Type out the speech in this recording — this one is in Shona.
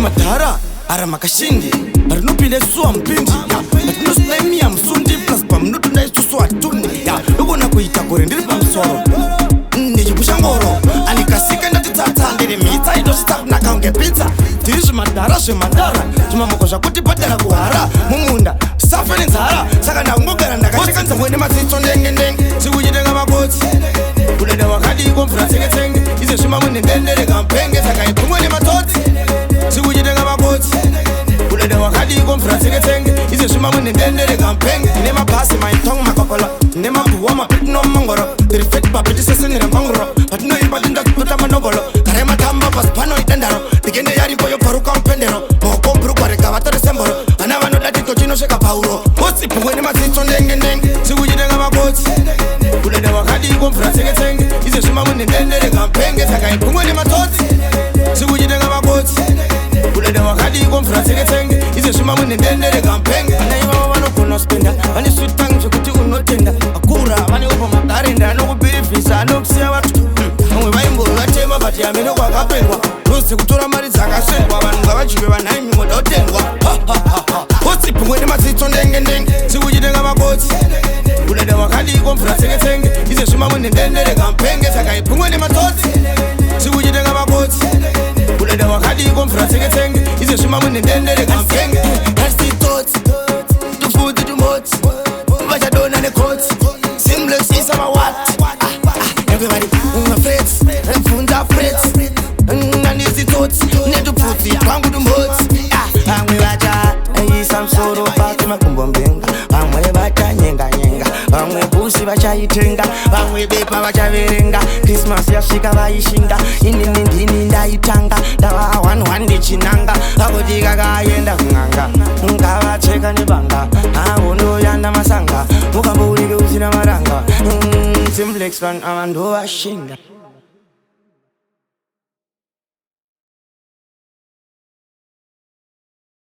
madhara ara makashindi rinopinda isuwa mupindi atinosinaimia musundi plus pamunotunda isusu atuni nogona kuita gore ndiri pamusoro ndichipusha ngoro anikasika ndatitsatsa ndiri mitsa itosvitsa kunaka kunge pizza tiri zvimadhara zvemadhara zvimamoko zvakuti bhadhara kuhara mumunda safe nenzara saka ndakungogara ndakasheka mwene matsitso ndenge sikuchitenga makotsi kudada wakadiko mvura tsenge izvo zvimamwene ndendereka mpenge saka ipumwe nematsotsi sikuchitenga makotsi kudada wakadiko mvura tsenge izvo zvimamwene ndendereka mpenge ine mabhasi maitong makokolo ine mabhuwa mapetino mongoro tiri feti papeti sesenere mbanguro patinoimba tindakupota manobolo kare matamba pasi pano idendaro ndikende yarimbo yobvaruka mupendero maokomburukwareka vatore semboro vana vanoda tito chinosveka pauro motsi pumwe nematsitso ndenge sikuchitenga makotsi kudada wakadiko mvura tsenge izvo zvimamwene ndendereka mpenge saka ipumwe nematsotsi sikuchitenga makotsi kudada wakadiko mvura tsenge izvo zvimamwene ndendereka mpenge vana ivavo vanogona spenda vane switang zvekuti unotenda akura vane upo makarenda anokubhirivhisa anokusiya vatu vamwe vaimbovatema bati amene kwakapendwa rozi kutora mari dzakasendwa vanhu ngavajive vanhai mimoda utendwa kotsi pumwe nematsitso ndenge sikuchitenga makotsi kudada wakadiko mvura tsenge izvo zvimamwene ndendereka mpenge saka ipumwe nematsotsi sikuchitenga makotsi kudada wakadiko mvura tsenge izvo zvimamwene ndendereka mpenge asitotsi tufuti tumotsi vachadona nekotsi Cymplex isa mawati everybody frets mfunza frets nganizitsotsi netupfutsi twangu tumotsi vamwe vachaisa musoro pasi makumbo mbenga vamwe vachanyenga vamwe busi vachaitenga vamwe bepa vachaverenga Christmas yasvika vaishinga inini ndini ndaitanga ndava 1 ndichinanga akuti kakaenda kun'anga ngavacheka nebanga avonoyanda masanga mukambourike usina maranga Cymplex vanhu ava ndovashinga.